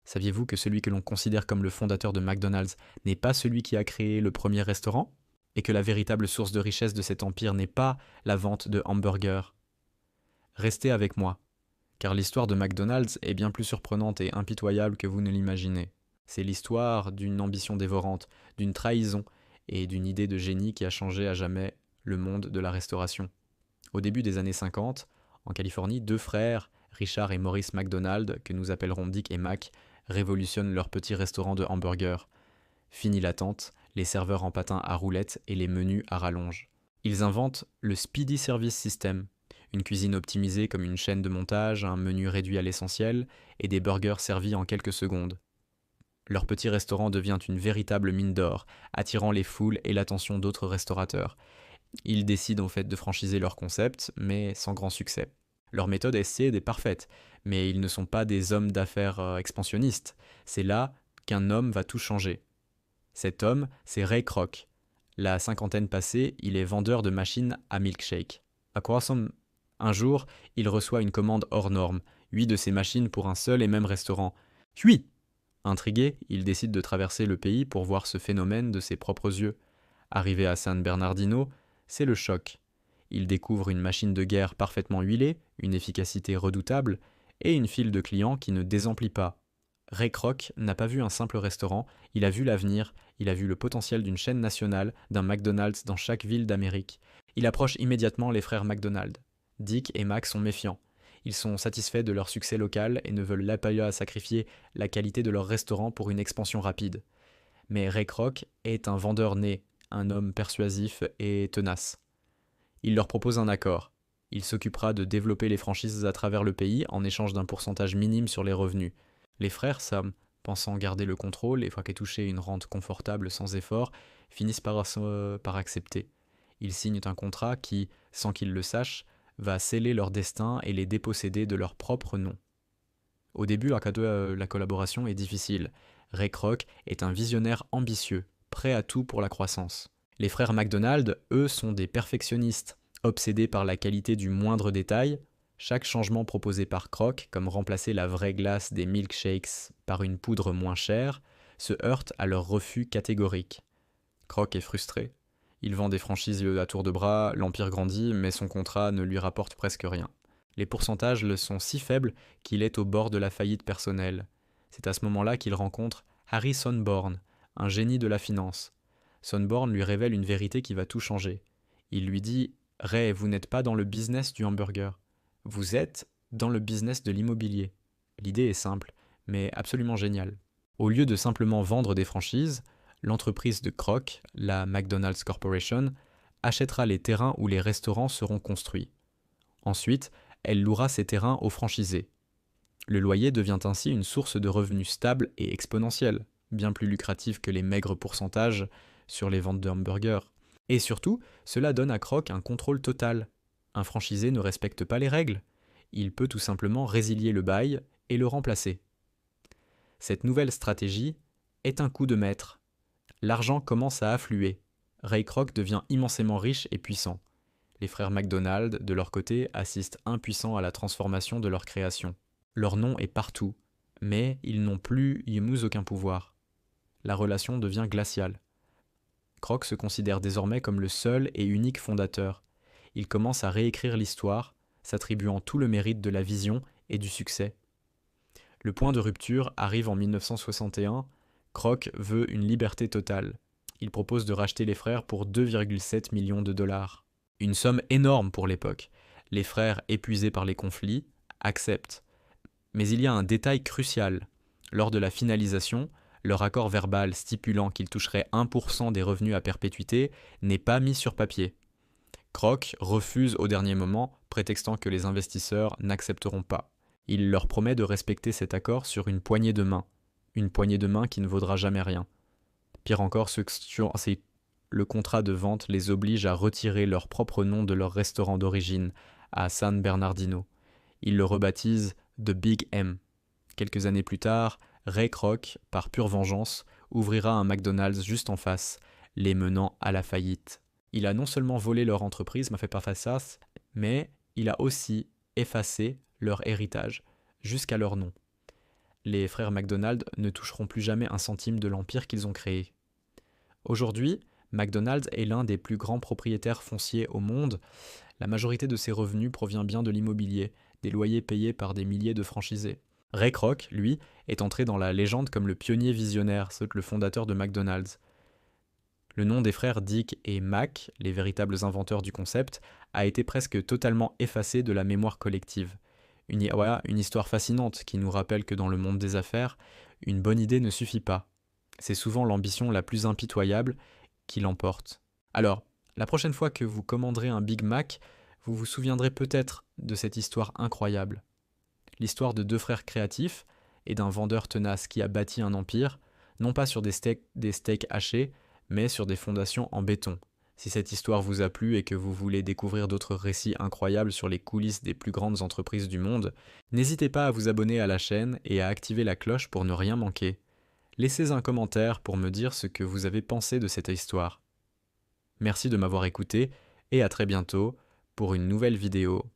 Saviez-vous que celui que l'on considère comme le fondateur de McDonald's n'est pas celui qui a créé le premier restaurant? Et que la véritable source de richesse de cet empire n'est pas la vente de hamburgers? Restez avec moi, car l'histoire de McDonald's est bien plus surprenante et impitoyable que vous ne l'imaginez. C'est l'histoire d'une ambition dévorante, d'une trahison et d'une idée de génie qui a changé à jamais le monde de la restauration. Au début des années 50, en Californie, deux frères, Richard et Maurice McDonald, que nous appellerons Dick et Mac, révolutionnent leur petit restaurant de hamburgers. Fini l'attente, les serveurs en patins à roulettes et les menus à rallonge. Ils inventent le Speedy Service System, une cuisine optimisée comme une chaîne de montage, un menu réduit à l'essentiel et des burgers servis en quelques secondes. Leur petit restaurant devient une véritable mine d'or, attirant les foules et l'attention d'autres restaurateurs. Ils décident en fait de franchiser leur concept, mais sans grand succès. Leur méthode est tiède et parfaite, mais ils ne sont pas des hommes d'affaires expansionnistes. C'est là qu'un homme va tout changer. Cet homme, c'est Ray Kroc. La cinquantaine passée, il est vendeur de machines à milkshake. À Croissant, un jour, il reçoit une commande hors norme, 8 de ces machines pour un seul et même restaurant. 8! Intrigué, il décide de traverser le pays pour voir ce phénomène de ses propres yeux. Arrivé à San Bernardino, c'est le choc. Il découvre une machine de guerre parfaitement huilée, une efficacité redoutable et une file de clients qui ne désemplit pas. Ray Kroc n'a pas vu un simple restaurant, il a vu l'avenir, il a vu le potentiel d'une chaîne nationale, d'un McDonald's dans chaque ville d'Amérique. Il approche immédiatement les frères McDonald. Dick et Mac sont méfiants. Ils sont satisfaits de leur succès local et ne veulent pas à sacrifier la qualité de leur restaurant pour une expansion rapide. Mais Ray Kroc est un vendeur né, un homme persuasif et tenace. Il leur propose un accord. Il s'occupera de développer les franchises à travers le pays en échange d'un pourcentage minime sur les revenus. Les frères Sam, pensant garder le contrôle et fois qu'est touché une rente confortable sans effort, finissent par accepter. Ils signent un contrat qui, sans qu'ils le sachent, va sceller leur destin et les déposséder de leur propre nom. Au début, la collaboration est difficile. Ray Kroc est un visionnaire ambitieux, prêt à tout pour la croissance. Les frères McDonald, eux, sont des perfectionnistes, obsédés par la qualité du moindre détail. Chaque changement proposé par Kroc, comme remplacer la vraie glace des milkshakes par une poudre moins chère, se heurte à leur refus catégorique. Kroc est frustré. Il vend des franchises à tour de bras, l'empire grandit, mais son contrat ne lui rapporte presque rien. Les pourcentages le sont si faibles qu'il est au bord de la faillite personnelle. C'est à ce moment-là qu'il rencontre Harry Sonborn, un génie de la finance. Sonborn lui révèle une vérité qui va tout changer. Il lui dit « Ray, vous n'êtes pas dans le business du hamburger. Vous êtes dans le business de l'immobilier. » L'idée est simple, mais absolument géniale. Au lieu de simplement vendre des franchises, l'entreprise de Kroc, la McDonald's Corporation, achètera les terrains où les restaurants seront construits. Ensuite, elle louera ces terrains aux franchisés. Le loyer devient ainsi une source de revenus stable et exponentielle, bien plus lucrative que les maigres pourcentages sur les ventes de hamburgers. Et surtout, cela donne à Kroc un contrôle total. Un franchisé ne respecte pas les règles. Il peut tout simplement résilier le bail et le remplacer. Cette nouvelle stratégie est un coup de maître. L'argent commence à affluer. Ray Kroc devient immensément riche et puissant. Les frères McDonald, de leur côté, assistent impuissants à la transformation de leur création. Leur nom est partout, mais ils n'ont plus aucun pouvoir. La relation devient glaciale. Kroc se considère désormais comme le seul et unique fondateur. Il commence à réécrire l'histoire, s'attribuant tout le mérite de la vision et du succès. Le point de rupture arrive en 1961. Kroc veut une liberté totale. Il propose de racheter les frères pour 2,7 millions de dollars. Une somme énorme pour l'époque. Les frères, épuisés par les conflits, acceptent. Mais il y a un détail crucial. Lors de la finalisation, leur accord verbal stipulant qu'ils toucheraient 1% des revenus à perpétuité n'est pas mis sur papier. Kroc refuse au dernier moment, prétextant que les investisseurs n'accepteront pas. Il leur promet de respecter cet accord sur une poignée de main. Une poignée de main qui ne vaudra jamais rien. Pire encore, le contrat de vente les oblige à retirer leur propre nom de leur restaurant d'origine, à San Bernardino. Ils le rebaptisent The Big M. Quelques années plus tard, Ray Kroc, par pure vengeance, ouvrira un McDonald's juste en face, les menant à la faillite. Il a non seulement volé leur entreprise, m'a fait pas face, mais il a aussi effacé leur héritage, jusqu'à leur nom. les frères McDonald ne toucheront plus jamais un centime de l'empire qu'ils ont créé. Aujourd'hui, McDonald's est l'un des plus grands propriétaires fonciers au monde. La majorité de ses revenus provient bien de l'immobilier, des loyers payés par des milliers de franchisés. Ray Kroc, lui, est entré dans la légende comme le pionnier visionnaire, le fondateur de McDonald's. Le nom des frères Dick et Mac, les véritables inventeurs du concept, a été presque totalement effacé de la mémoire collective. Une histoire fascinante qui nous rappelle que dans le monde des affaires, une bonne idée ne suffit pas. C'est souvent l'ambition la plus impitoyable qui l'emporte. Alors, la prochaine fois que vous commanderez un Big Mac, vous vous souviendrez peut-être de cette histoire incroyable. L'histoire de deux frères créatifs et d'un vendeur tenace qui a bâti un empire, non pas sur des steaks hachés, mais sur des fondations en béton. Si cette histoire vous a plu et que vous voulez découvrir d'autres récits incroyables sur les coulisses des plus grandes entreprises du monde, n'hésitez pas à vous abonner à la chaîne et à activer la cloche pour ne rien manquer. Laissez un commentaire pour me dire ce que vous avez pensé de cette histoire. Merci de m'avoir écouté et à très bientôt pour une nouvelle vidéo.